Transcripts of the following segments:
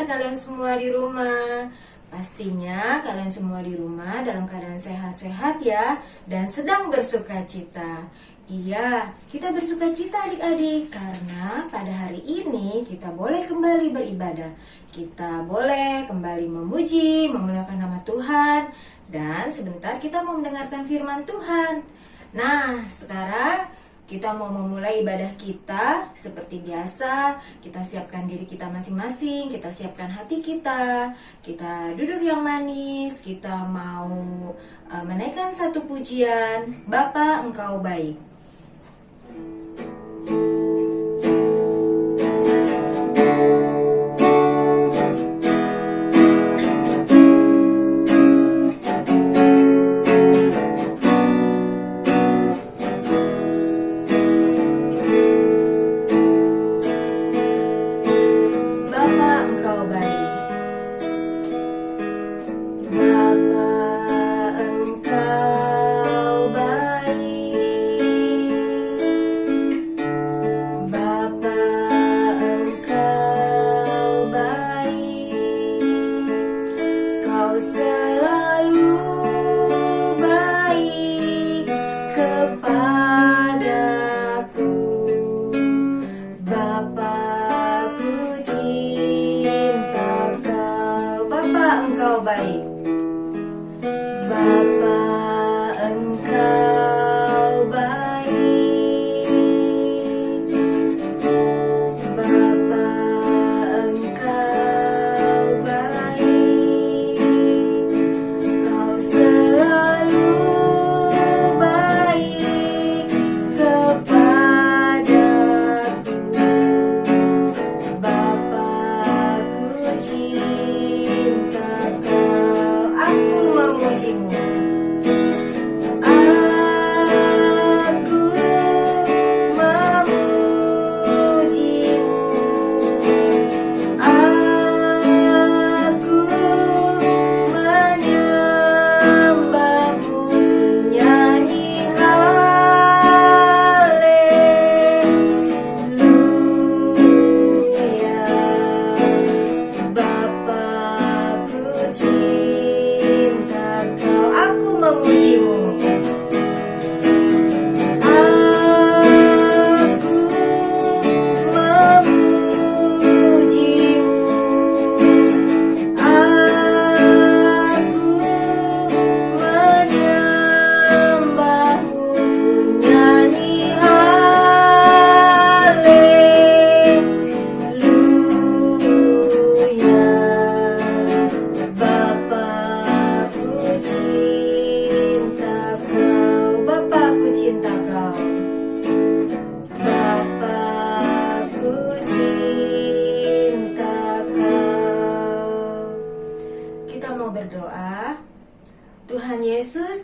kabar kalian semua di rumah? Pastinya kalian semua di rumah dalam keadaan sehat-sehat ya, dan sedang bersuka cita. Iya, kita bersuka cita adik-adik karena pada hari ini kita boleh kembali beribadah. Kita boleh kembali memuji, memuliakan nama Tuhan, dan sebentar kita mau mendengarkan firman Tuhan. Nah, sekarang kita mau memulai ibadah kita seperti biasa. Kita siapkan diri kita masing-masing, kita siapkan hati kita duduk yang manis, kita mau menaikkan satu pujian, Bapa Engkau baik.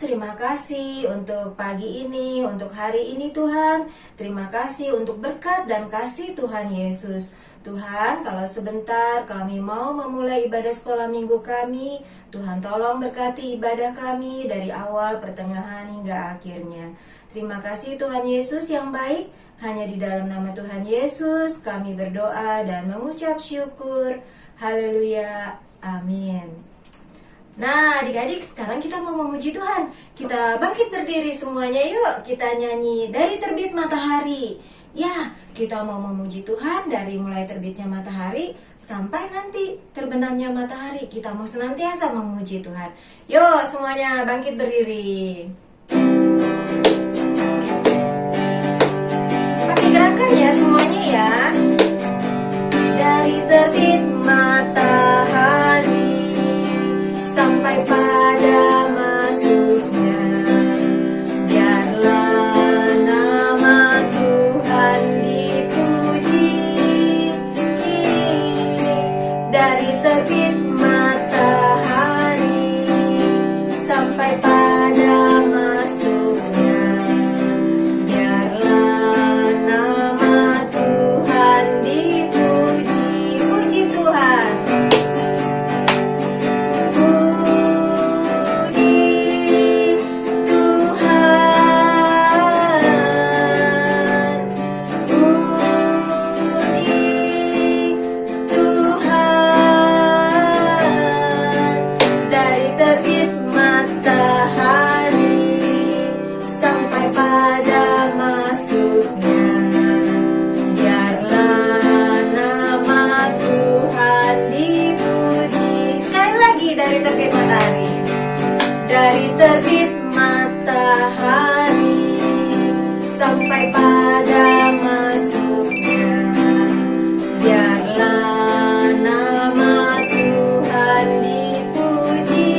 Terima kasih untuk pagi ini, untuk hari ini Tuhan. Terima kasih untuk berkat dan kasih Tuhan Yesus. Tuhan, kalau sebentar kami mau memulai ibadah sekolah minggu kami, Tuhan tolong berkati ibadah kami dari awal, pertengahan hingga akhirnya. Terima kasih Tuhan Yesus yang baik. Hanya di dalam nama Tuhan Yesus kami berdoa dan mengucap syukur. Haleluya. Amin. Nah, adik-adik, sekarang kita mau memuji Tuhan. Kita bangkit berdiri semuanya, yuk. Kita nyanyi dari terbit matahari. Ya, kita mau memuji Tuhan dari mulai terbitnya matahari sampai nanti terbenamnya matahari. Kita mau senantiasa memuji Tuhan. Yuk, semuanya bangkit berdiri. Pakai gerakan ya semuanya ya. Dari terbit matahari sampai pada masuknya, biarlah nama Tuhan dipuji. Dari terbit matahari sampai pada masuknya, biarlah nama Tuhan dipuji. Puji Tuhan. Tuhan terbit matahari. Dari terbit matahari sampai pada masuknya, biarlah nama Tuhan dipuji.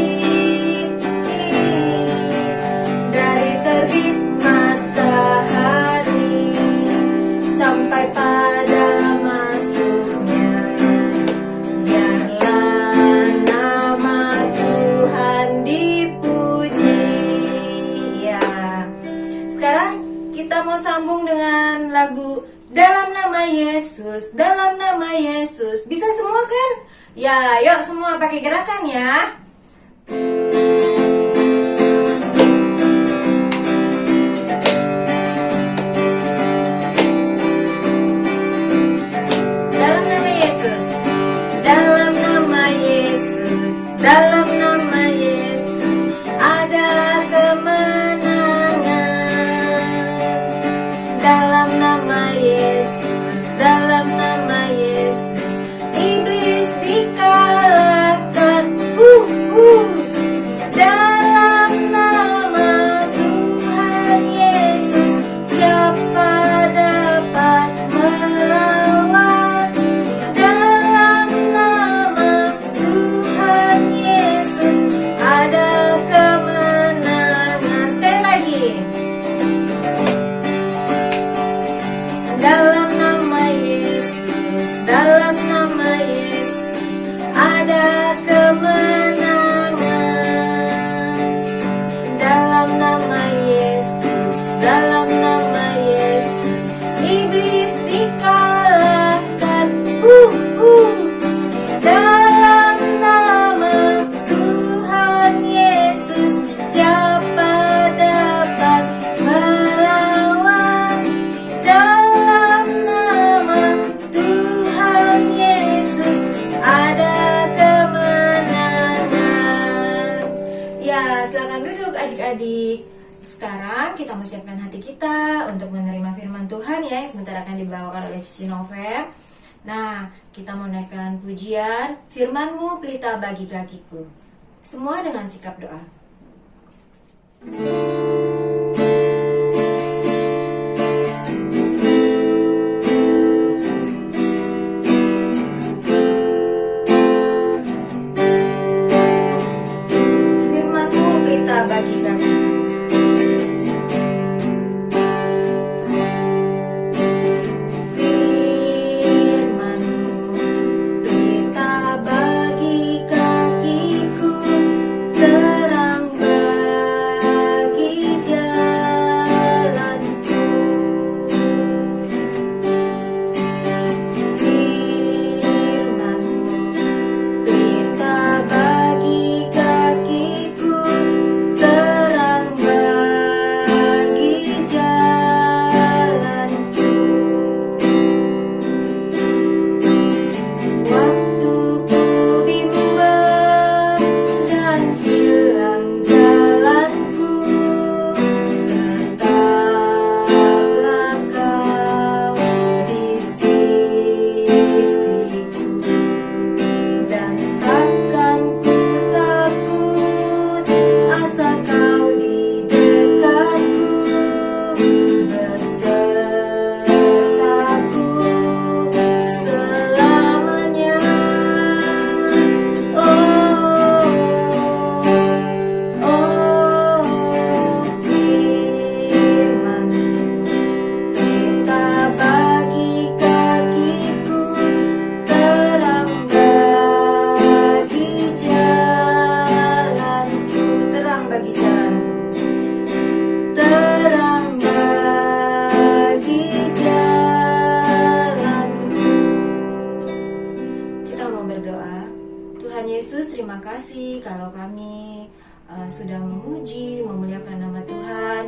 Dari terbit matahari sampai pada masuknya, biarlah nama Tuhan dipuji. Ya, sekarang kita mau sambung dengan lagu Dalam Nama Yesus, Dalam Nama Yesus. Bisa semua kan? Ya, yuk semua pakai gerakan ya. Dalam nama Yesus, dalam nama Yesus, dalam nama Yesus ada kemenangan. Dalam nama Yesus, dalam nama Yesus iblis dikalahkan. Dalam nama Tuhan Yesus siapa dapat melawan? Dalam nama Tuhan Yesus ada kemenangan. Sekali lagi. Dalam nama Yesus, dalam nama Yesus ada kemenangan. Dalam nama Yesus, dalam nama Yesus iblis dikalahkan. Dalam nama Tuhan Yesus siapa dapat melawan? Dalam nama Tuhan Yesus ada kemenangan. Ya, silakan duduk adik-adik. Sekarang kita mau siapkan hati kita untuk menerima firman Tuhan ya, yang sebentar akan dibawakan oleh Cici Nove. Nah, kita mau naikkan pujian Firman-Mu pelita bagi kakiku. Semua dengan sikap doa. Firman-Mu pelita bagi kakiku. kalau kami sudah memuji, memuliakan nama Tuhan.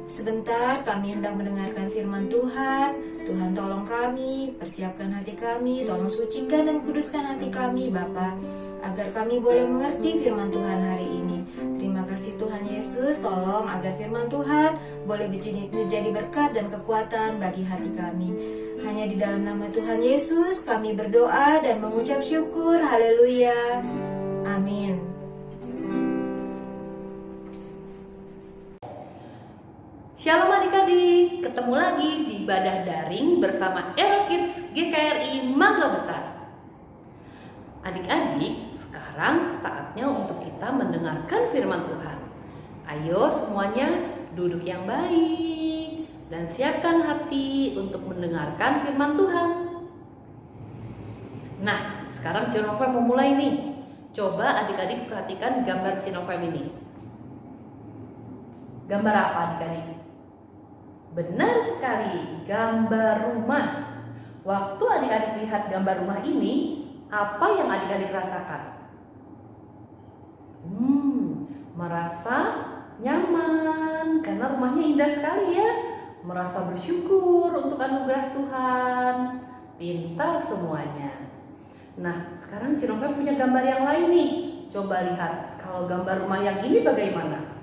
Sebentar kami hendak mendengarkan firman Tuhan. Tuhan tolong kami, persiapkan hati kami, tolong sucikan dan kuduskan hati kami Bapa, agar kami boleh mengerti firman Tuhan hari ini. Terima kasih Tuhan Yesus, tolong agar firman Tuhan boleh menjadi berkat dan kekuatan bagi hati kami. Hanya di dalam nama Tuhan Yesus kami berdoa dan mengucap syukur. Haleluya. Amin. Shalom adik-adik, ketemu lagi di ibadah daring bersama Ero Kids GKRI Mangga Besar. Adik-adik, sekarang saatnya untuk kita mendengarkan firman Tuhan. Ayo semuanya duduk yang baik dan siapkan hati untuk mendengarkan firman Tuhan. Nah, sekarang Cinofem mau mulai nih. Coba adik-adik perhatikan gambar Cinofem ini. Gambar apa adik-adik? Benar sekali, gambar rumah. Waktu adik-adik lihat gambar rumah ini, apa yang adik-adik rasakan? Merasa nyaman karena rumahnya indah sekali ya. Merasa bersyukur untuk anugerah Tuhan. Pintar semuanya. Nah, sekarang Cinofem punya gambar yang lain nih. Coba lihat, kalau gambar rumah yang ini bagaimana?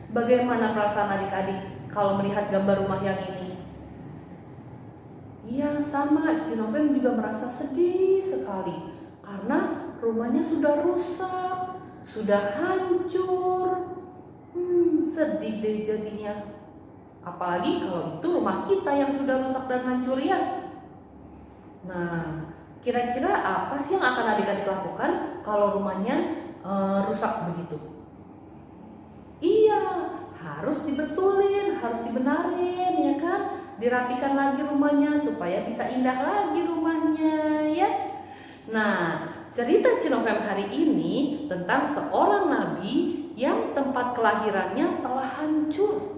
Bagaimana perasaan adik-adik kalau melihat gambar rumah yang ini? Iya, sama. Cinofem juga merasa sedih sekali karena rumahnya sudah rusak, sudah hancur. Sedih deh jadinya. Apalagi kalau itu rumah kita yang sudah rusak dan hancur ya. Nah, kira-kira apa sih yang akan adik-adik lakukan kalau rumahnya rusak begitu? Iya, harus dibetulin, harus dibenarin ya kan? Dirapikan lagi rumahnya supaya bisa indah lagi rumahnya ya. Nah, cerita Cinofem hari ini tentang seorang nabi yang tempat kelahirannya telah hancur.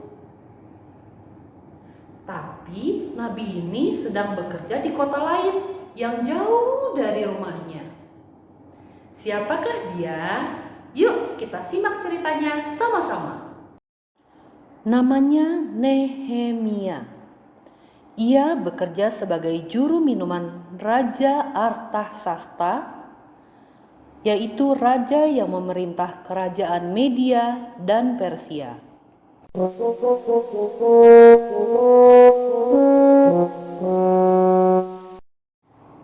Tapi nabi ini sedang bekerja di kota lain yang jauh dari rumahnya. Siapakah dia? Yuk kita simak ceritanya sama-sama. Namanya Nehemia. Ia bekerja sebagai juru minuman Raja Artasasta, yaitu raja yang memerintah kerajaan Media dan Persia.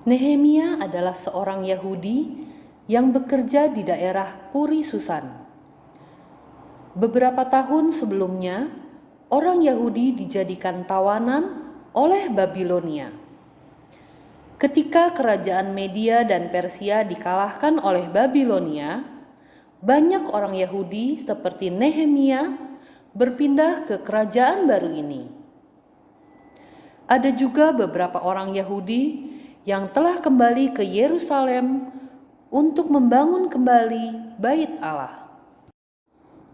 Nehemia adalah seorang Yahudi yang bekerja di daerah Puri Susan. Beberapa tahun sebelumnya, orang Yahudi dijadikan tawanan oleh Babilonia. Ketika kerajaan Media dan Persia dikalahkan oleh Babilonia, banyak orang Yahudi seperti Nehemia berpindah ke kerajaan baru ini. Ada juga beberapa orang Yahudi yang telah kembali ke Yerusalem untuk membangun kembali Bait Allah.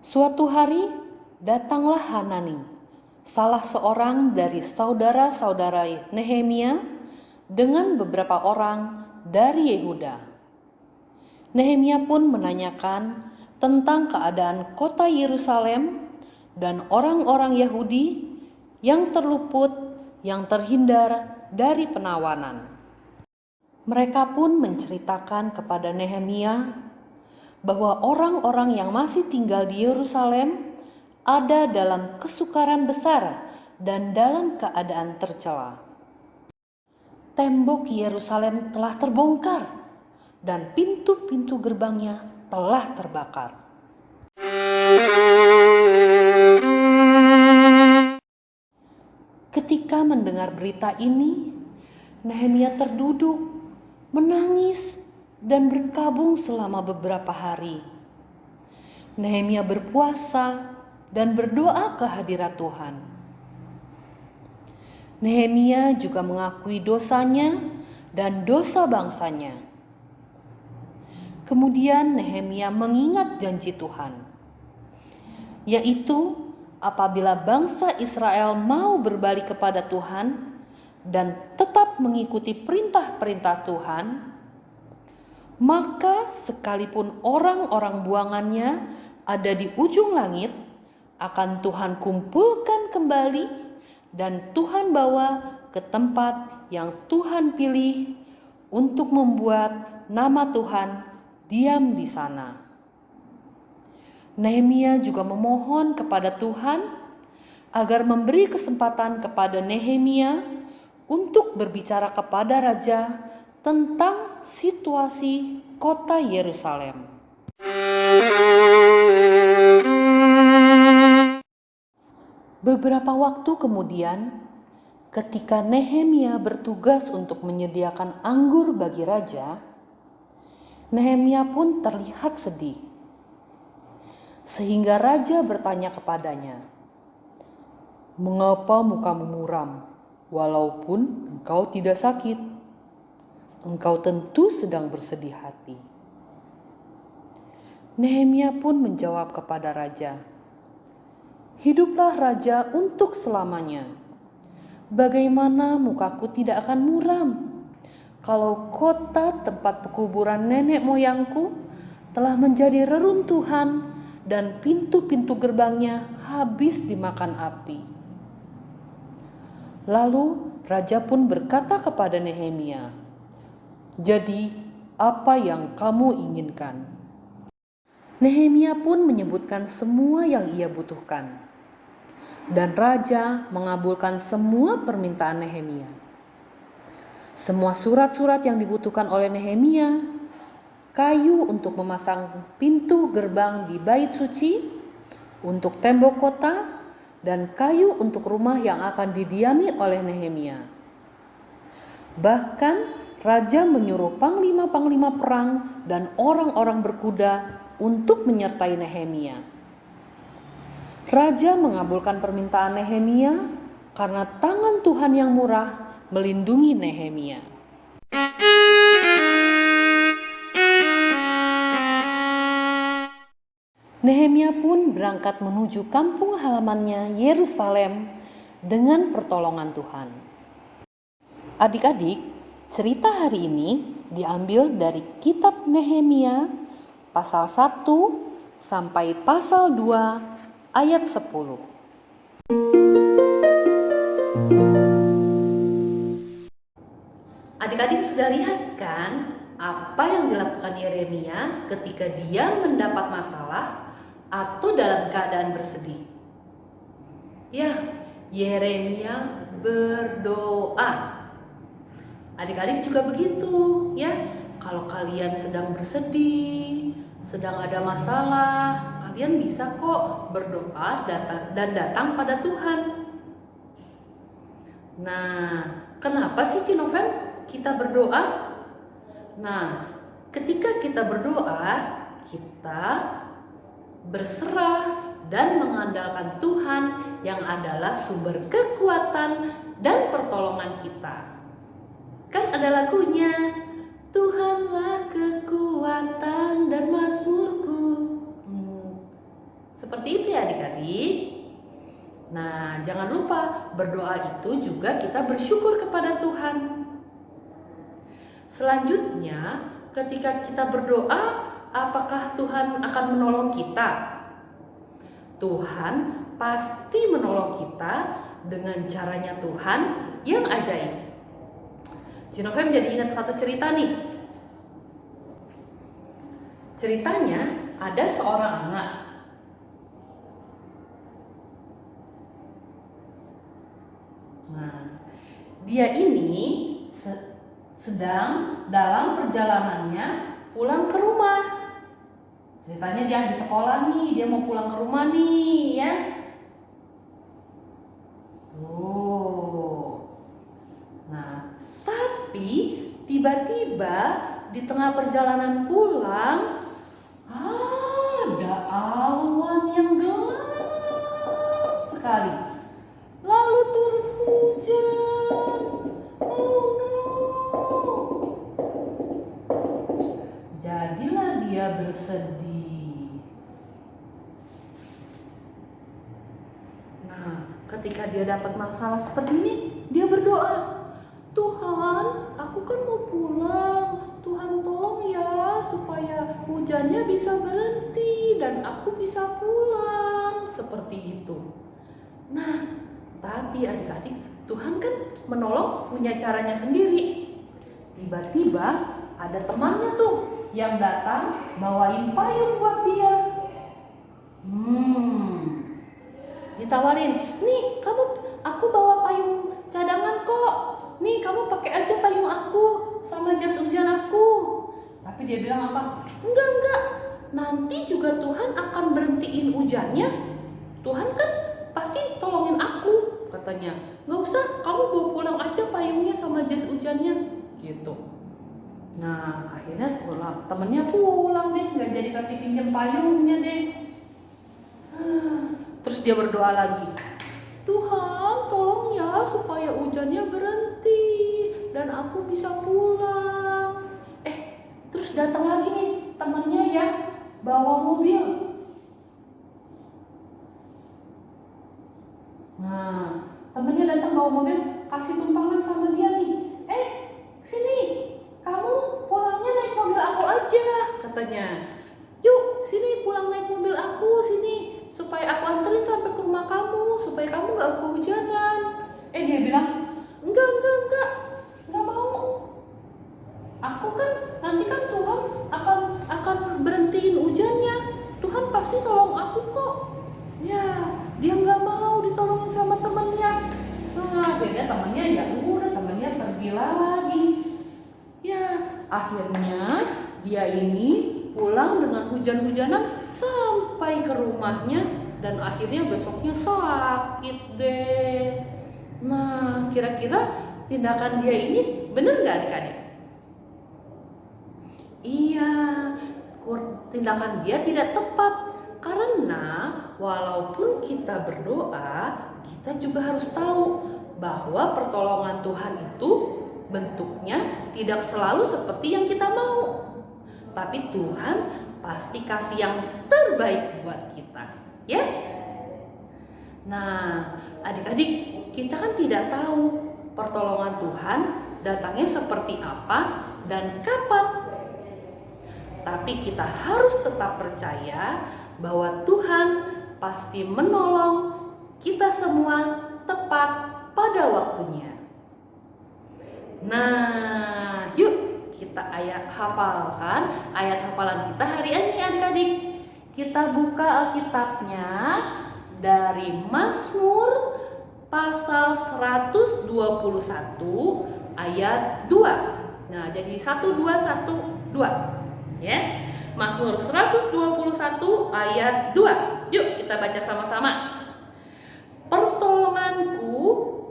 Suatu hari datanglah Hanani, salah seorang dari saudara-saudara Nehemia, dengan beberapa orang dari Yehuda. Nehemia pun menanyakan tentang keadaan kota Yerusalem dan orang-orang Yahudi yang terluput, yang terhindar dari penawanan. Mereka pun menceritakan kepada Nehemia bahwa orang-orang yang masih tinggal di Yerusalem ada dalam kesukaran besar dan dalam keadaan tercela. Tembok Yerusalem telah terbongkar dan pintu-pintu gerbangnya telah terbakar. Ketika mendengar berita ini, Nehemia terduduk, menangis, dan berkabung selama beberapa hari. Nehemia berpuasa dan berdoa ke hadirat Tuhan. Nehemia juga mengakui dosanya dan dosa bangsanya. Kemudian Nehemia mengingat janji Tuhan, yaitu apabila bangsa Israel mau berbalik kepada Tuhan dan tetap mengikuti perintah-perintah Tuhan, maka sekalipun orang-orang buangannya ada di ujung langit, akan Tuhan kumpulkan kembali dan Tuhan bawa ke tempat yang Tuhan pilih untuk membuat nama Tuhan diam di sana. Nehemia juga memohon kepada Tuhan agar memberi kesempatan kepada Nehemia untuk berbicara kepada raja tentang situasi kota Yerusalem. Beberapa waktu kemudian, ketika Nehemia bertugas untuk menyediakan anggur bagi raja, Nehemia pun terlihat sedih. Sehingga raja bertanya kepadanya, "Mengapa mukamu muram, walaupun engkau tidak sakit? Engkau tentu sedang bersedih hati." Nehemia pun menjawab kepada raja, "Hiduplah raja untuk selamanya. Bagaimana mukaku tidak akan muram kalau kota tempat pekuburan nenek moyangku telah menjadi reruntuhan dan pintu-pintu gerbangnya habis dimakan api?" Lalu raja pun berkata kepada Nehemia, "Jadi apa yang kamu inginkan?" Nehemia pun menyebutkan semua yang ia butuhkan. Dan raja mengabulkan semua permintaan Nehemia. Semua surat-surat yang dibutuhkan oleh Nehemia, kayu untuk memasang pintu gerbang di bait suci, untuk tembok kota, dan kayu untuk rumah yang akan didiami oleh Nehemia. Bahkan raja menyuruh panglima-panglima perang dan orang-orang berkuda untuk menyertai Nehemia. Raja mengabulkan permintaan Nehemia karena tangan Tuhan yang murah melindungi Nehemia. Nehemia pun berangkat menuju kampung halamannya Yerusalem dengan pertolongan Tuhan. Adik-adik, cerita hari ini diambil dari kitab Nehemia pasal 1 sampai pasal 2 ayat 10. Adik-adik sudah lihat kan apa yang dilakukan Yeremia ketika dia mendapat masalah atau dalam keadaan bersedih? Ya, Yeremia berdoa. Adik-adik juga begitu ya. Kalau kalian sedang bersedih, sedang ada masalah, kalian bisa kok berdoa dan datang pada Tuhan. Nah, kenapa sih Cinovem kita berdoa? Nah, ketika kita berdoa, kita berserah dan mengandalkan Tuhan yang adalah sumber kekuatan dan pertolongan kita. Kan ada lagunya, Tuhanlah kekuatan dan mazmurku. Seperti itu ya adik-adik. Nah, jangan lupa berdoa itu juga kita bersyukur kepada Tuhan. Selanjutnya, ketika kita berdoa, apakah Tuhan akan menolong kita? Tuhan pasti menolong kita dengan caranya Tuhan yang ajaib. Cinovem jadi ingat satu cerita nih. Ceritanya ada seorang anak. Nah, dia ini sedang dalam perjalanannya pulang ke rumah. Ceritanya dia di sekolah nih, dia mau pulang ke rumah nih ya. Nah, tapi tiba-tiba di tengah perjalanan pulang ada awan yang gelap sekali. Lalu turun hujan. Oh no. Jadilah dia bersedih. Nah, ketika dia dapat masalah seperti ini, dia berdoa, Tuhan, aku kan mau pulang. Tuhan tolong ya supaya hujannya bisa berhenti dan aku bisa pulang. Seperti itu. Nah, tapi adik-adik, Tuhan kan menolong punya caranya sendiri. Tiba-tiba ada temannya tuh yang datang bawain payung buat dia. Ditawarin, nih aku bawa payung cadangan kok. Nih kamu pakai aja payung aku sama jas hujan aku. Tapi dia bilang apa? Enggak. Nanti juga Tuhan akan berhentiin hujannya. Tuhan kan pasti tolongin katanya. Nggak usah, kamu bawa pulang aja payungnya sama jas hujannya gitu. Nah akhirnya temennya pulang deh, nggak jadi kasih pinjam payungnya deh. Terus dia berdoa lagi, Tuhan tolong ya supaya hujannya berhenti dan aku bisa pulang. Terus datang lagi nih temannya yang bawa mobil. Nah temannya datang bawa mobil, kasih tumpangan sama dia nih. Sini, kamu pulangnya naik mobil aku aja katanya. Yuk sini pulang naik mobil aku sini, supaya aku anterin sampai ke rumah kamu, supaya kamu gak kehujanan. Dia bilang, enggak mau. Aku kan nanti kan Tuhan akan berhentiin hujannya. Tuhan pasti tolong aku kok. Ya, dia nggak mau ditolongin sama temennya. Nah, akhirnya temennya pergi lagi. Ya, akhirnya dia ini pulang dengan hujan-hujanan sampai ke rumahnya dan akhirnya besoknya sakit deh. Nah, kira-kira tindakan dia ini benar nggak adik-adik? Iya, tindakan dia tidak tepat karena walaupun kita berdoa, kita juga harus tahu bahwa pertolongan Tuhan itu bentuknya tidak selalu seperti yang kita mau. Tapi Tuhan pasti kasih yang terbaik buat kita, ya? Nah, adik-adik, kita kan tidak tahu pertolongan Tuhan datangnya seperti apa dan kapan. Tapi kita harus tetap percaya bahwa Tuhan pasti menolong kita semua tepat pada waktunya. Nah, yuk kita hafalkan ayat hafalan kita hari ini adik-adik. Kita buka Alkitabnya dari Mazmur pasal 121 ayat 2. Nah, jadi 1212. Ya, Mazmur 121 ayat 2. Yuk kita baca sama-sama. Pertolonganku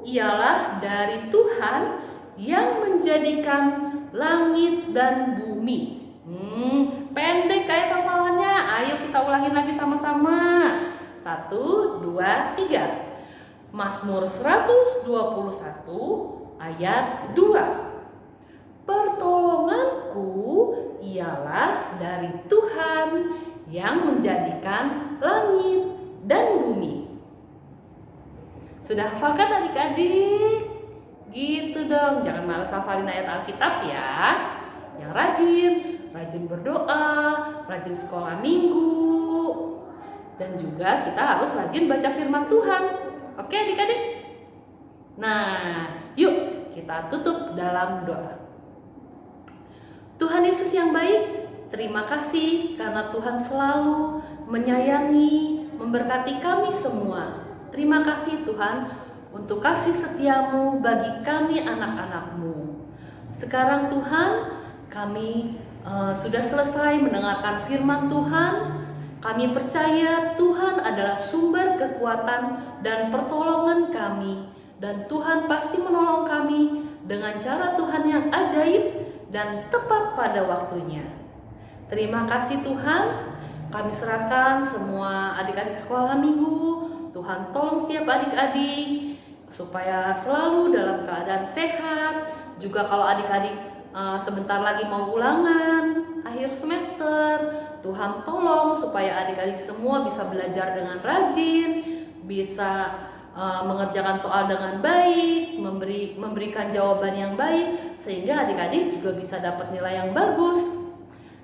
ialah dari Tuhan yang menjadikan langit dan bumi. Pendek ayat hafalannya. Ayo kita ulangin lagi sama-sama. 1, 2, 3. Mazmur 121 ayat 2. Pertolonganku ialah dari Tuhan yang menjadikan langit dan bumi. Sudah hafalkan adik-adik? Gitu dong, jangan malas hafalin ayat Alkitab ya. Yang rajin berdoa, rajin sekolah minggu. Dan juga kita harus rajin baca firman Tuhan. Oke adik-adik? Nah, yuk kita tutup dalam doa. Tuhan Yesus yang baik, terima kasih karena Tuhan selalu menyayangi, memberkati kami semua. Terima kasih Tuhan untuk kasih setiamu bagi kami anak-anak-Mu. Sekarang Tuhan, kami sudah selesai mendengarkan firman Tuhan. Kami percaya Tuhan adalah sumber kekuatan dan pertolongan kami. Dan Tuhan pasti menolong kami dengan cara Tuhan yang ajaib dan tepat pada waktunya. Terima kasih Tuhan. Kami serahkan semua adik-adik sekolah minggu. Tuhan tolong setiap adik-adik supaya selalu dalam keadaan sehat. Juga kalau adik-adik sebentar lagi mau ulangan akhir semester, Tuhan tolong supaya adik-adik semua bisa belajar dengan rajin, bisa mengerjakan soal dengan baik, memberikan jawaban yang baik, sehingga adik-adik juga bisa dapat nilai yang bagus.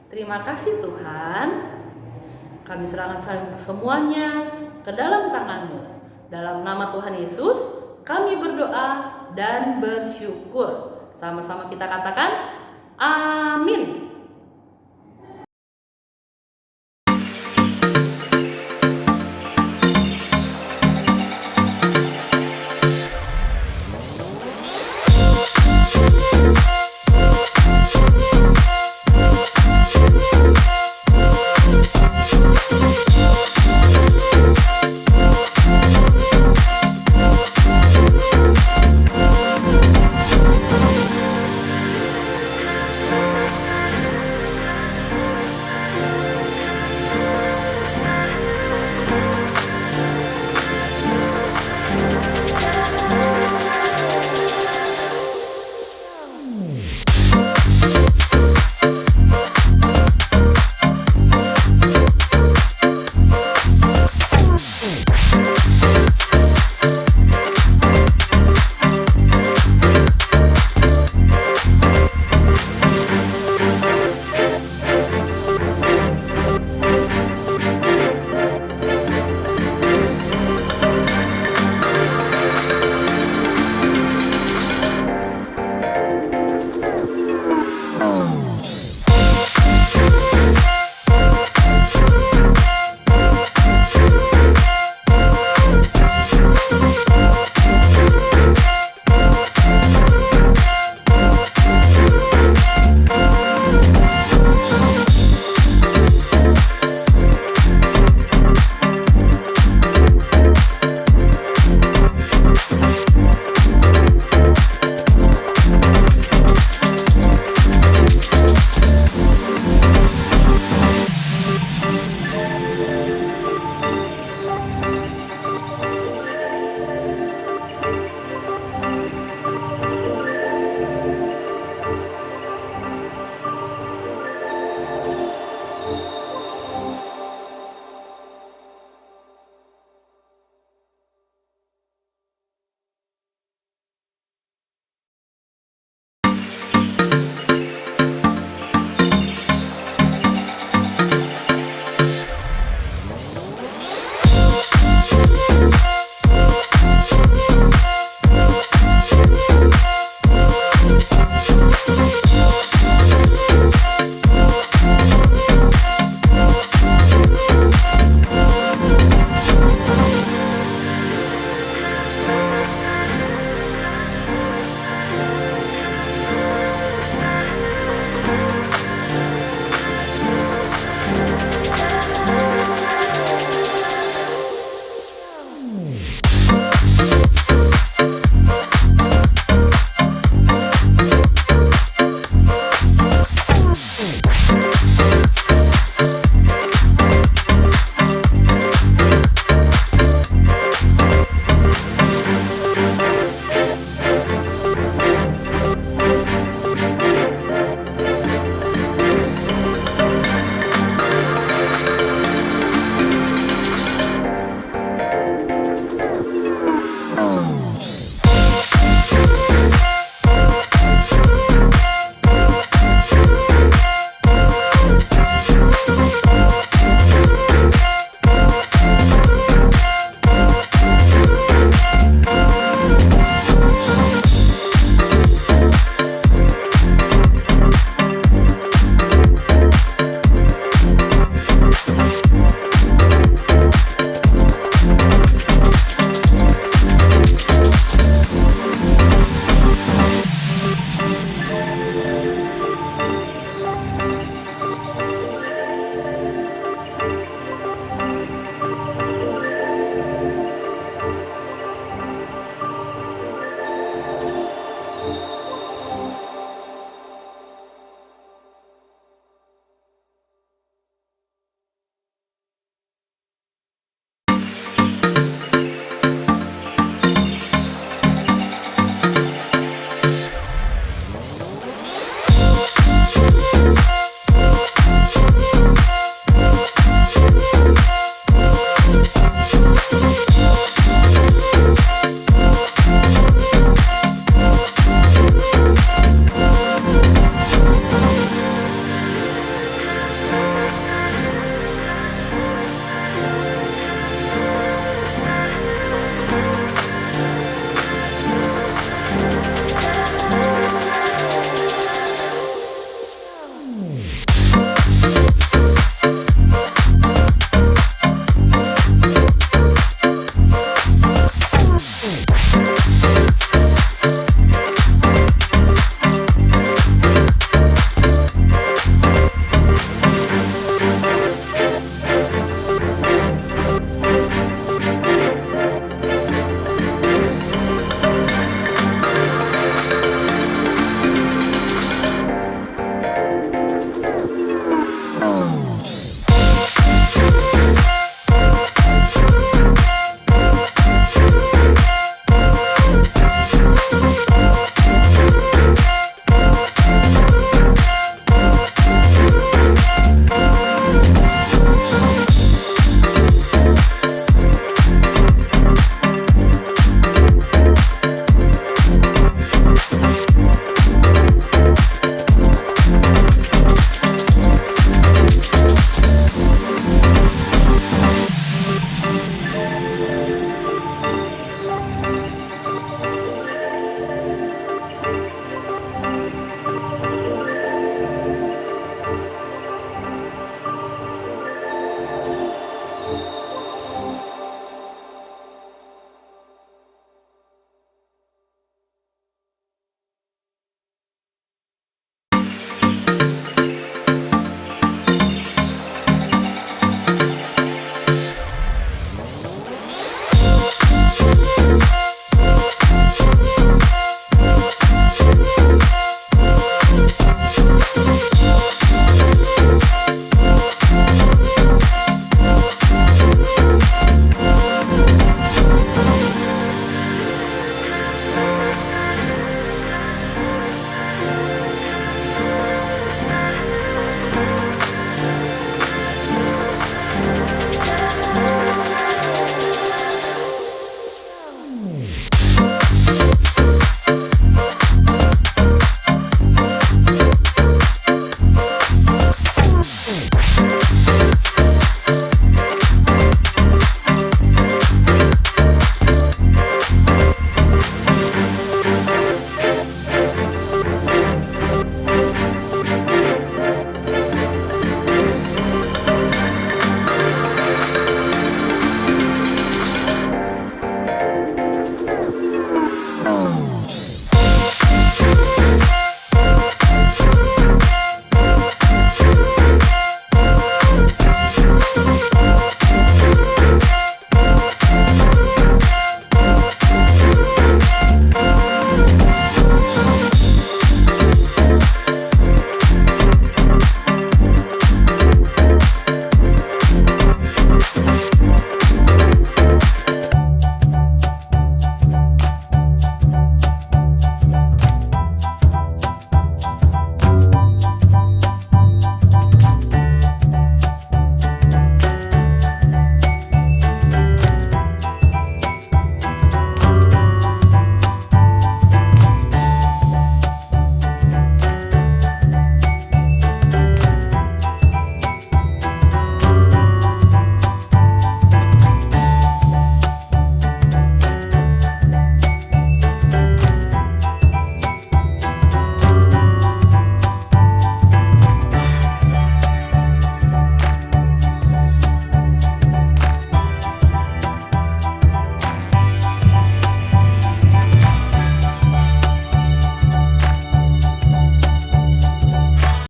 Terima kasih Tuhan. Kami serahkan semuanya ke dalam tangan-Mu. Dalam nama Tuhan Yesus, kami berdoa dan bersyukur. Sama-sama kita katakan, amin.